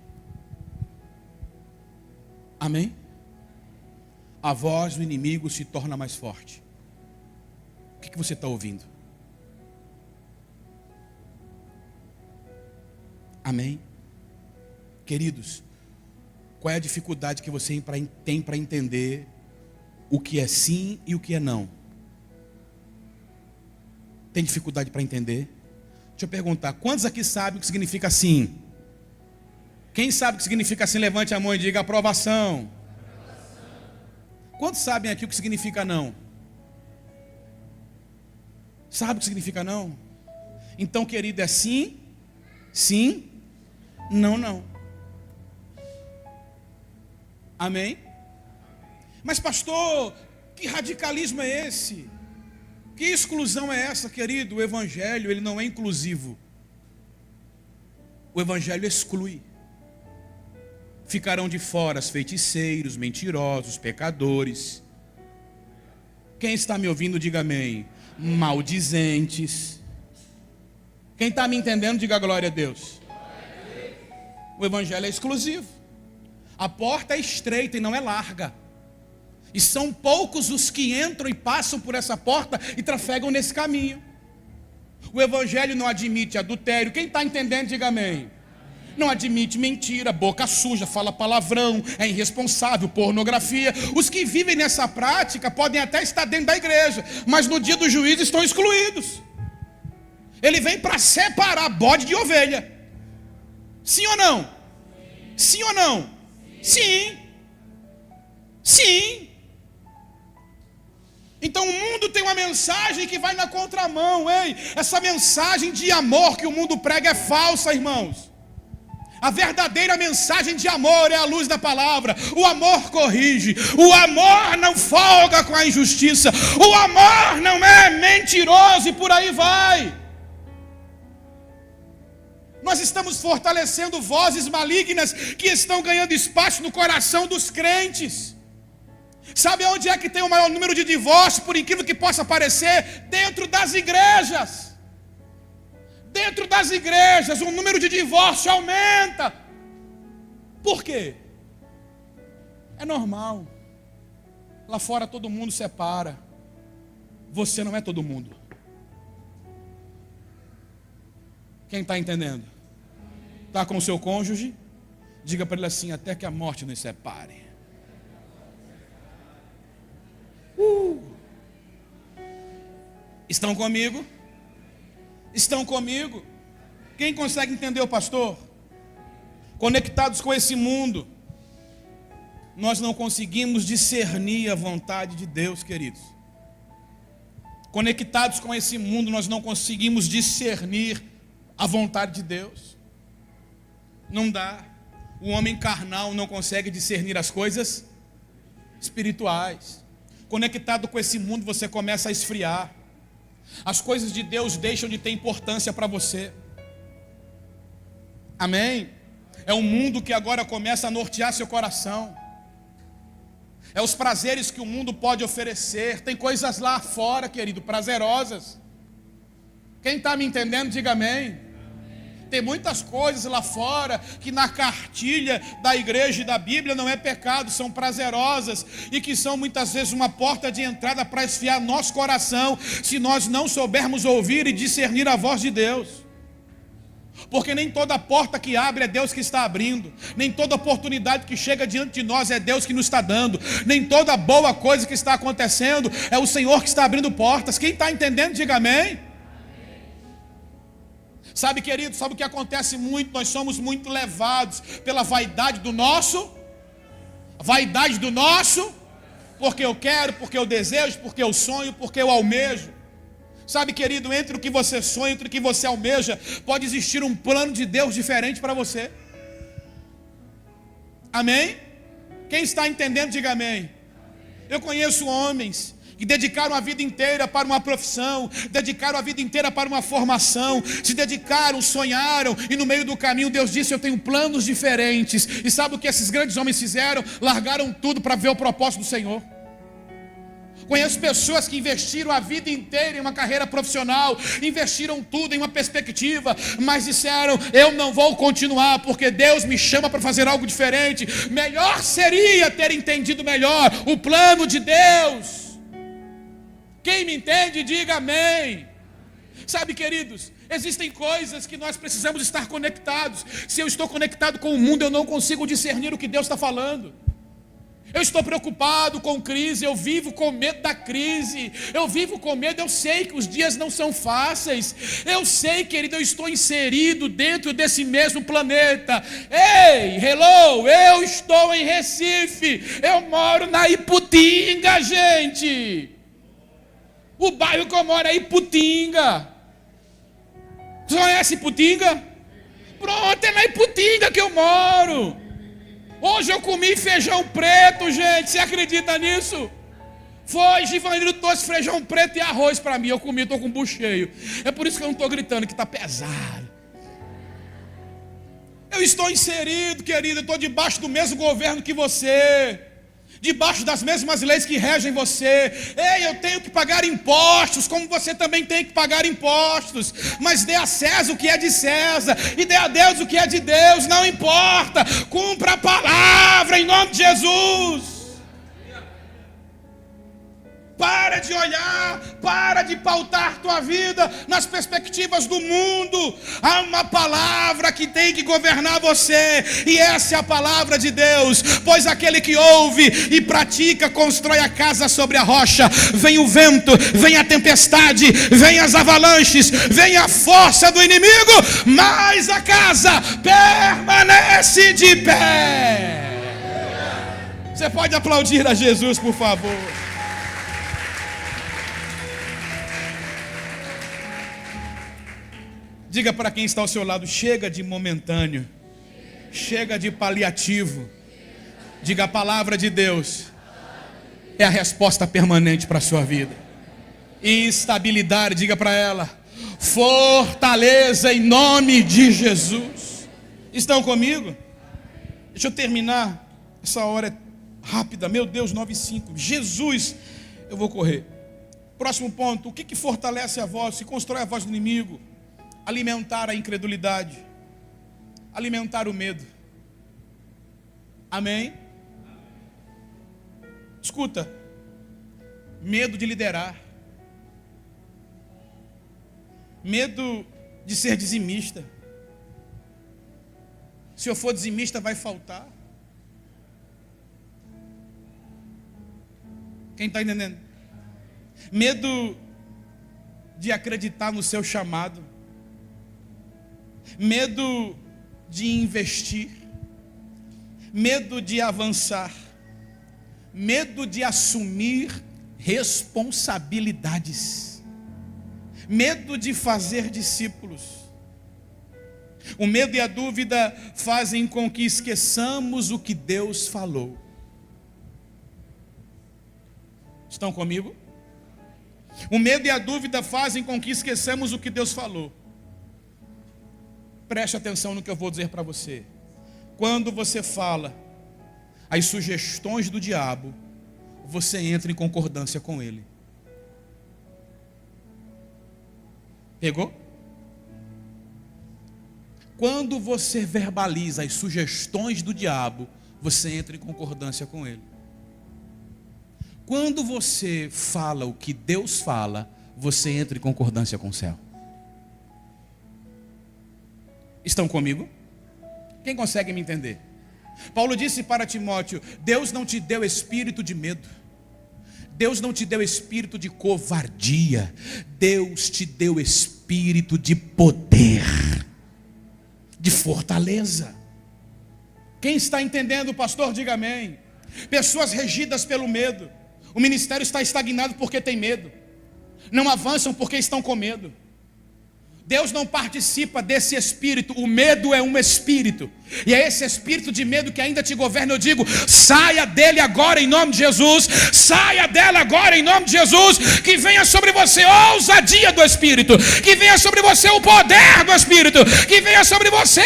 Amém? A voz do inimigo se torna mais forte. O que você está ouvindo? Amém? Queridos, qual é a dificuldade que você tem para entender o que é sim e o que é não? Tem dificuldade para entender? Deixa eu perguntar, quantos aqui sabem o que significa sim? Quem sabe o que significa sim, levante a mão e diga aprovação. Quantos sabem aqui o que significa não? Sabe o que significa não? Então, querido, é sim, sim, não, não. Amém? Mas pastor, que radicalismo é esse? Que exclusão é essa, querido? O evangelho, ele não é inclusivo. O evangelho exclui. Ficarão de fora os feiticeiros, mentirosos, pecadores. Quem está me ouvindo, diga amém. Maldizentes. Quem está me entendendo, diga glória a Deus. O evangelho é exclusivo. A porta é estreita e não é larga. E são poucos os que entram e passam por essa porta e trafegam nesse caminho. O evangelho não admite adultério. Quem está entendendo, diga amém. Não admite mentira, boca suja, fala palavrão, é irresponsável, pornografia. Os que vivem nessa prática podem até estar dentro da igreja, mas no dia do juízo estão excluídos. Ele vem para separar bode de ovelha. Sim ou não? Sim ou não? Sim. Sim. Então o mundo tem uma mensagem que vai na contramão. Ei, essa mensagem de amor que o mundo prega é falsa, irmãos. A verdadeira mensagem de amor é a luz da palavra. O amor corrige. O amor não folga com a injustiça. O amor não é mentiroso e por aí vai. Nós estamos fortalecendo vozes malignas que estão ganhando espaço no coração dos crentes. Sabe onde é que tem o maior número de divórcios, por incrível que possa parecer? Dentro das igrejas. Dentro das igrejas o número de divórcio aumenta. Por quê? É normal. Lá fora todo mundo separa. Você não é todo mundo. Quem está entendendo? Está com o seu cônjuge? Diga para ele assim, até que a morte nos separe. Estão comigo? Estão comigo? Quem consegue entender o pastor? Conectados com esse mundo, nós não conseguimos discernir a vontade de Deus, queridos. Conectados com esse mundo, nós não conseguimos discernir a vontade de Deus. Não dá. O homem carnal não consegue discernir as coisas espirituais. Conectado com esse mundo, você começa a esfriar. As coisas de Deus deixam de ter importância para você. Amém? É um mundo que agora começa a nortear seu coração. É os prazeres que o mundo pode oferecer. Tem coisas lá fora, querido, prazerosas. Quem está me entendendo, diga amém. Tem muitas coisas lá fora que na cartilha da igreja e da Bíblia não é pecado, são prazerosas e que são muitas vezes uma porta de entrada para esfriar nosso coração, se nós não soubermos ouvir e discernir a voz de Deus. Porque nem toda porta que abre é Deus que está abrindo, nem toda oportunidade que chega diante de nós é Deus que nos está dando, nem toda boa coisa que está acontecendo é o Senhor que está abrindo portas. Quem está entendendo, diga amém. Sabe, querido, sabe o que acontece muito? Nós somos muito levados pela vaidade do nosso, porque eu quero, porque eu desejo, porque eu sonho, porque eu almejo. Sabe, querido, entre o que você sonha, entre o que você almeja, pode existir um plano de Deus diferente para você. Amém? Quem está entendendo, diga amém. Eu conheço homens que dedicaram a vida inteira para uma profissão, dedicaram a vida inteira para uma formação, se dedicaram, sonharam, e no meio do caminho Deus disse: eu tenho planos diferentes. E sabe o que esses grandes homens fizeram? Largaram tudo para ver o propósito do Senhor. Conheço pessoas que investiram a vida inteira em uma carreira profissional, investiram tudo em uma perspectiva, mas disseram: eu não vou continuar, porque Deus me chama para fazer algo diferente. Melhor seria ter entendido melhor o plano de Deus. Quem me entende, diga amém. Sabe, queridos, existem coisas que nós precisamos estar conectados. Se eu estou conectado com o mundo, eu não consigo discernir o que Deus está falando. Eu estou preocupado com crise, eu vivo com medo da crise, eu vivo com medo, eu sei que os dias não são fáceis, eu sei, querido, eu estou inserido dentro desse mesmo planeta. Ei, hello, eu estou em Recife, eu moro na Iputinga, gente. O bairro que eu moro é Iputinga. Você conhece Iputinga? Pronto, é na Iputinga que eu moro. Hoje eu comi feijão preto, gente, você acredita nisso? Foi, Givanildo trouxe feijão preto e arroz para mim, eu comi, estou com o bucho cheio. É por isso que eu não estou gritando, que está pesado. Eu estou inserido, querido, eu estou debaixo do mesmo governo que você, debaixo das mesmas leis que regem você. Ei, eu tenho que pagar impostos, como você também tem que pagar impostos. Mas dê a César o que é de César, e dê a Deus o que é de Deus. Não importa, cumpra a palavra em nome de Jesus. Para de olhar, para de pautar tua vida nas perspectivas do mundo. Há uma palavra que tem que governar você, e essa é a palavra de Deus. Pois aquele que ouve e pratica constrói a casa sobre a rocha. Vem o vento, vem a tempestade, vem as avalanches, vem a força do inimigo, mas a casa permanece de pé. Você pode aplaudir a Jesus, por favor? Diga para quem está ao seu lado: chega de momentâneo, chega de paliativo. Diga: a palavra de Deus é a resposta permanente para a sua vida. Estabilidade, diga para ela: fortaleza em nome de Jesus. Estão comigo? Deixa eu terminar, essa hora é rápida, meu Deus, 9:05. Jesus, eu vou correr. Próximo ponto: o que fortalece a voz, se constrói a voz do inimigo? Alimentar a incredulidade, alimentar o medo. Amém? Escuta, medo de liderar, medo de ser dizimista. Se eu for dizimista, vai faltar. Quem está entendendo? Medo de acreditar no seu chamado, medo de investir, medo de avançar, medo de assumir responsabilidades, medo de fazer discípulos. O medo e a dúvida fazem com que esqueçamos o que Deus falou. Estão comigo? O medo e a dúvida fazem com que esqueçamos o que Deus falou. Preste atenção no que eu vou dizer para você. Quando você fala as sugestões do diabo, você entra em concordância com ele. Pegou? Quando você verbaliza as sugestões do diabo, você entra em concordância com ele. Quando você fala o que Deus fala, você entra em concordância com o céu. Estão comigo? Quem consegue me entender? Paulo disse para Timóteo: Deus não te deu espírito de medo, Deus não te deu espírito de covardia, Deus te deu espírito espírito de poder, de fortaleza. Quem está entendendo, pastor, diga amém. Pessoas regidas pelo medo. O ministério está estagnado porque tem medo. Não avançam porque estão com medo. Deus não participa desse espírito. O medo é um espírito, e é esse espírito de medo que ainda te governa. Eu digo, saia dele agora em nome de Jesus. Saia dela agora em nome de Jesus. Que venha sobre você a ousadia do Espírito, que venha sobre você o poder do Espírito, que venha sobre você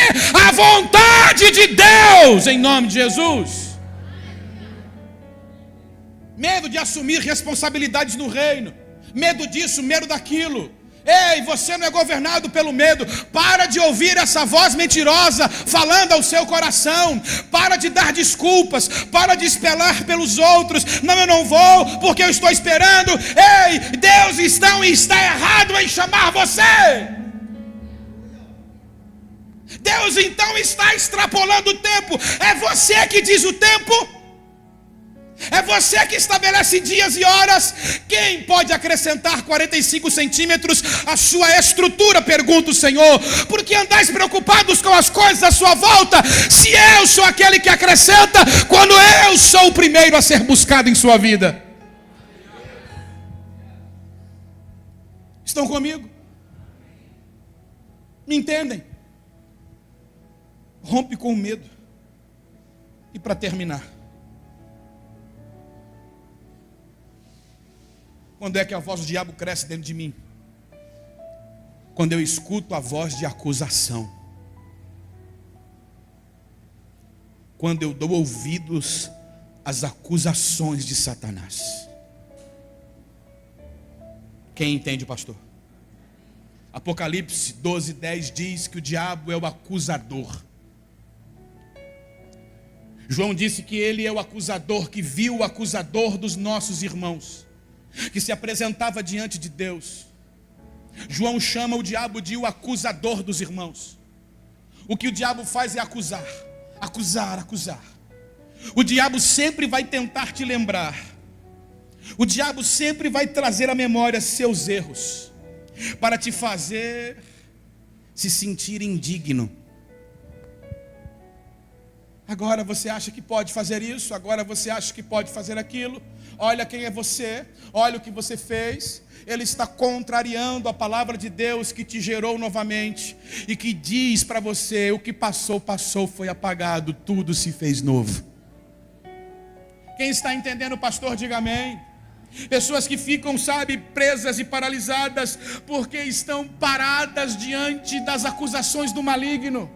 a vontade de Deus em nome de Jesus. Medo de assumir responsabilidades no reino, medo disso, medo daquilo. Ei, você não é governado pelo medo. Para de ouvir essa voz mentirosa falando ao seu coração. Para de dar desculpas. Para de esperar pelos outros. Não, eu não vou porque eu estou esperando. Ei, Deus está errado em chamar você. Deus então está extrapolando o tempo. É você que diz o tempo. É você que estabelece dias e horas. Quem pode acrescentar 45 centímetros à sua estrutura? Pergunta o Senhor. Por que andais preocupados com as coisas à sua volta, se eu sou aquele que acrescenta, quando eu sou o primeiro a ser buscado em sua vida? Estão comigo? Me entendem? Rompe com o medo. E para terminar, quando é que a voz do diabo cresce dentro de mim? Quando eu escuto a voz de acusação. Quando eu dou ouvidos às acusações de Satanás. Quem entende, pastor? Apocalipse 12:10 diz que o diabo é o acusador. João disse que ele é o acusador, que viu o acusador dos nossos irmãos, que se apresentava diante de Deus. João chama o diabo de o acusador dos irmãos. O que o diabo faz é acusar, acusar, acusar. O diabo sempre vai tentar te lembrar. O diabo sempre vai trazer à memória seus erros, para te fazer se sentir indigno. Agora você acha que pode fazer isso, agora você acha que pode fazer aquilo. Olha quem é você, olha o que você fez. Ele está contrariando a palavra de Deus que te gerou novamente e que diz para você: o que passou, passou, foi apagado, tudo se fez novo. Quem está entendendo, pastor, diga amém. Pessoas que ficam, presas e paralisadas porque estão paradas diante das acusações do maligno.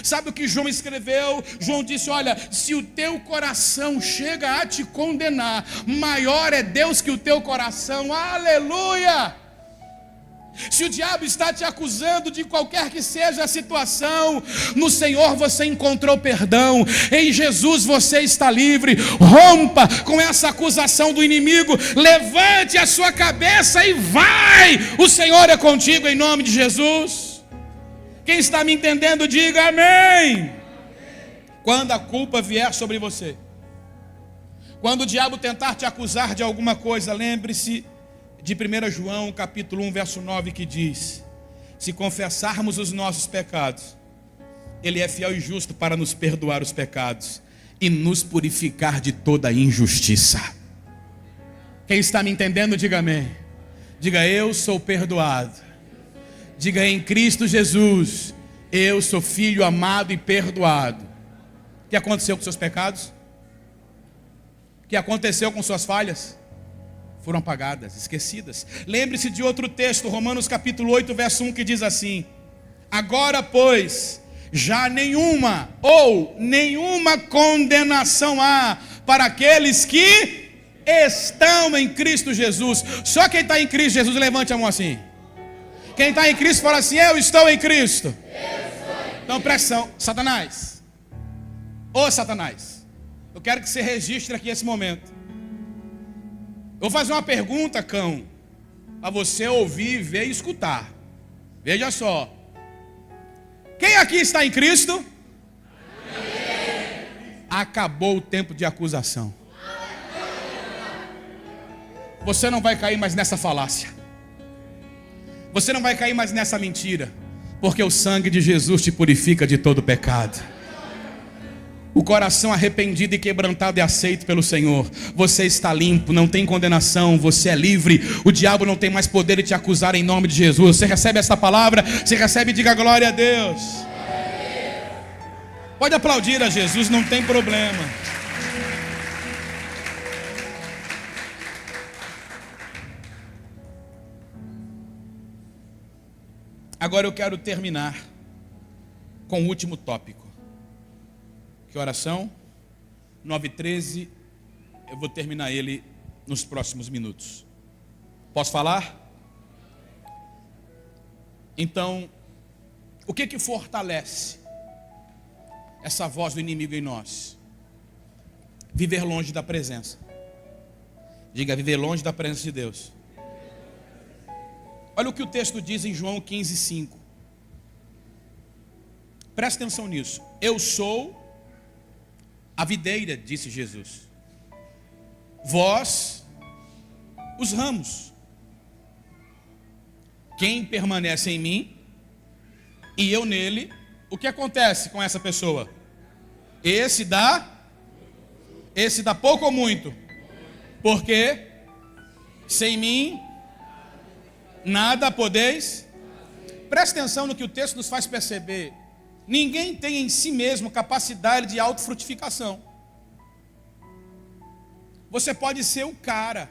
Sabe o que João escreveu? João disse: olha, se o teu coração chega a te condenar, maior é Deus que o teu coração. Aleluia! Se o diabo está te acusando de qualquer que seja a situação, no Senhor você encontrou perdão, em Jesus você está livre. Rompa com essa acusação do inimigo, levante a sua cabeça e vai. O Senhor é contigo em nome de Jesus. Quem está me entendendo, diga amém. Quando a culpa vier sobre você, quando o diabo tentar te acusar de alguma coisa, lembre-se de 1 João capítulo 1, verso 9, que diz: se confessarmos os nossos pecados, Ele é fiel e justo para nos perdoar os pecados e nos purificar de toda injustiça. Quem está me entendendo, diga amém. Diga: eu sou perdoado. Diga: em Cristo Jesus, eu sou filho amado e perdoado. O que aconteceu com seus pecados? O que aconteceu com suas falhas? Foram apagadas, esquecidas. Lembre-se de outro texto, Romanos capítulo 8, verso 1, que diz assim: agora, pois, já nenhuma condenação há para aqueles que estão em Cristo Jesus. Só quem está em Cristo Jesus, levante a mão assim. Quem está em Cristo fala assim: eu estou em Cristo. Então presta atenção, Satanás. Ô Satanás, eu quero que você registre aqui esse momento. Eu vou fazer uma pergunta, cão, para você ouvir, ver e escutar. Veja só. Quem aqui está em Cristo? Acabou o tempo de acusação. Você não vai cair mais nessa falácia. Você não vai cair mais nessa mentira, porque o sangue de Jesus te purifica de todo pecado. O coração arrependido e quebrantado é aceito pelo Senhor. Você está limpo, não tem condenação, você é livre. O diabo não tem mais poder de te acusar em nome de Jesus. Você recebe essa palavra? Você recebe e diga glória a Deus. Pode aplaudir a Jesus, não tem problema. Agora eu quero terminar com o último tópico. Que oração? 9:13. Eu vou terminar ele nos próximos minutos. Posso falar? Então, o que fortalece essa voz do inimigo em nós? Viver longe da presença. Diga, viver longe da presença de Deus. Olha o que o texto diz em João 15:5. Presta atenção nisso. Eu sou a videira, disse Jesus. Vós, os ramos. Quem permanece em mim e eu nele, o que acontece com essa pessoa? Esse dá pouco ou muito? Porque sem mim nada podeis. Presta atenção no que o texto nos faz perceber. Ninguém tem em si mesmo capacidade de autofrutificação. Você pode ser o cara.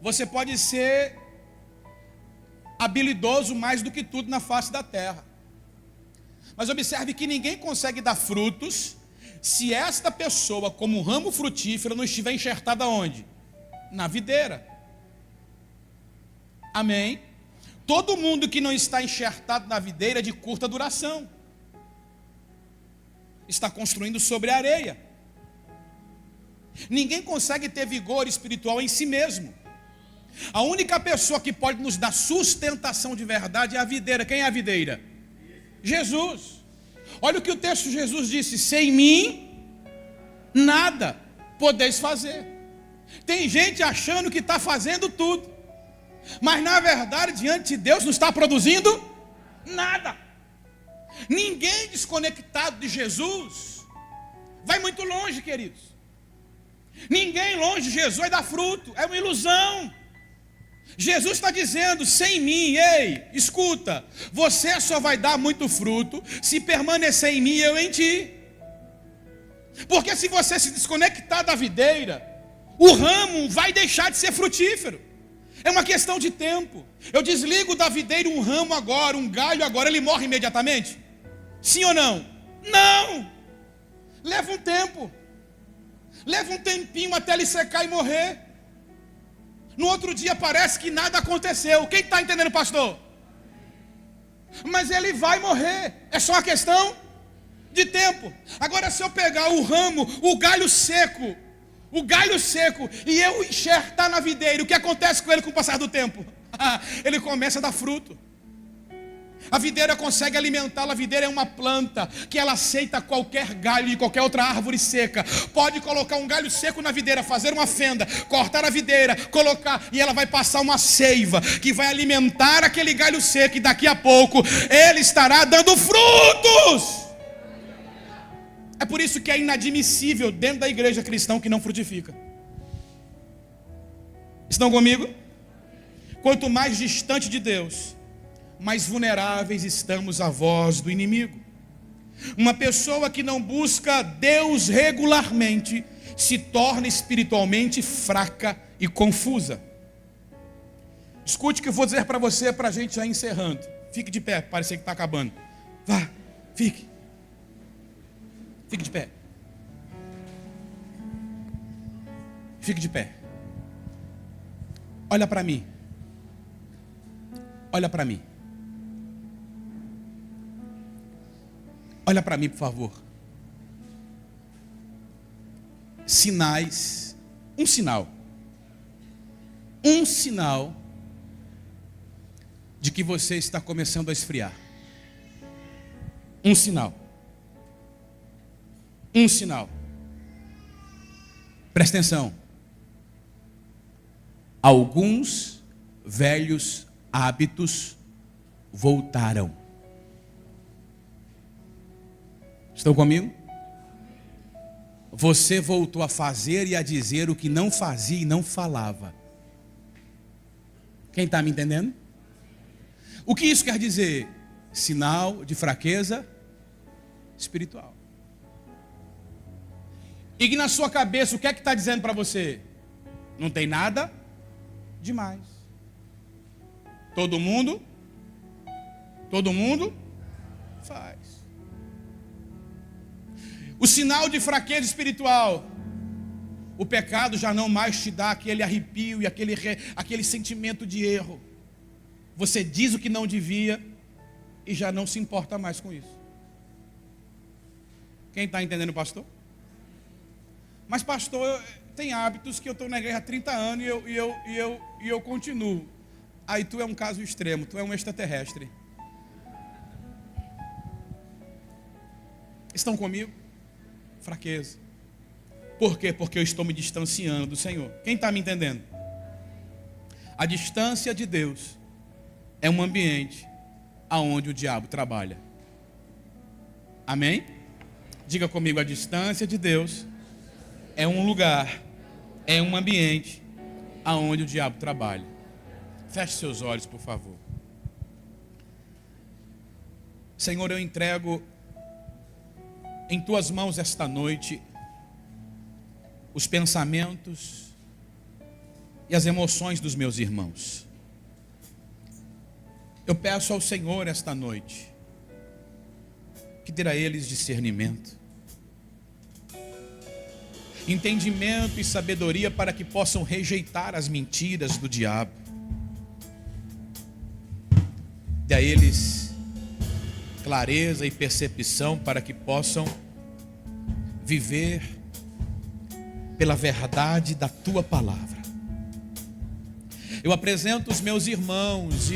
Você pode ser habilidoso mais do que tudo na face da terra. Mas observe que ninguém consegue dar frutos se esta pessoa, como ramo frutífero, não estiver enxertada onde? Na videira. Amém? Todo mundo que não está enxertado na videira é de curta duração. Está construindo sobre a areia. Ninguém consegue ter vigor espiritual em si mesmo. A única pessoa que pode nos dar sustentação de verdade é a videira. Quem é a videira? Jesus. Olha o que o texto de Jesus disse: sem mim nada podeis fazer. Tem gente achando que está fazendo tudo, mas na verdade diante de Deus não está produzindo nada. Ninguém desconectado de Jesus vai muito longe, queridos. Ninguém longe de Jesus vai dar fruto, é uma ilusão. Jesus está dizendo, sem mim, ei, escuta, você só vai dar muito fruto se permanecer em mim e eu em ti. Porque se você se desconectar da videira, o ramo vai deixar de ser frutífero. É uma questão de tempo. Eu desligo da videira um ramo agora, um galho agora, ele morre imediatamente? Sim ou não? Não! Leva um tempo. Leva um tempinho até ele secar e morrer. No outro dia parece que nada aconteceu. Quem está entendendo, pastor? Mas ele vai morrer. É só uma questão de tempo. Agora, se eu pegar o ramo, o galho seco, e eu enxertar na videira, o que acontece com ele com o passar do tempo? Ele começa a dar fruto. A videira consegue alimentá-la. A videira é uma planta que ela aceita qualquer galho de qualquer outra árvore seca. Pode colocar um galho seco na videira, fazer uma fenda, cortar a videira, colocar, e ela vai passar uma seiva que vai alimentar aquele galho seco, e daqui a pouco ele estará dando frutos. É por isso que é inadmissível dentro da igreja cristã que não frutifica. Estão comigo? Quanto mais distante de Deus, mais vulneráveis estamos à voz do inimigo. Uma pessoa que não busca Deus regularmente se torna espiritualmente fraca e confusa. Escute o que eu vou dizer para você, para a gente já encerrando. Fique de pé, parece que está acabando. Vá, fique. Fique de pé. Fique de pé. Olha para mim. Olha para mim. Olha para mim, por favor. Sinais. Um sinal de que você está começando a esfriar. Um sinal. Presta atenção. Alguns velhos hábitos voltaram. Estão comigo? Você voltou a fazer e a dizer o que não fazia e não falava. Quem está me entendendo? O que isso quer dizer? Sinal de fraqueza espiritual. E que na sua cabeça, o que é que está dizendo para você? Não tem nada demais. Todo mundo faz. O sinal de fraqueza espiritual. O pecado já não mais te dá aquele arrepio e aquele sentimento de erro. Você diz o que não devia e já não se importa mais com isso. Quem está entendendo, pastor? Mas pastor, tem hábitos que eu estou na igreja há 30 anos e eu continuo. Aí tu é um caso extremo, tu é um extraterrestre. Estão comigo? Fraqueza. Por quê? Porque eu estou me distanciando do Senhor. Quem está me entendendo? A distância de Deus é um ambiente aonde o diabo trabalha. Amém? Diga comigo, a distância de Deus é um lugar, é um ambiente aonde o diabo trabalha. Feche seus olhos, por favor. Senhor, eu entrego em tuas mãos esta noite os pensamentos e as emoções dos meus irmãos. Eu peço ao Senhor esta noite que dê a eles discernimento, entendimento e sabedoria para que possam rejeitar as mentiras do diabo. Dê a eles clareza e percepção para que possam viver pela verdade da tua palavra. Eu apresento os meus irmãos e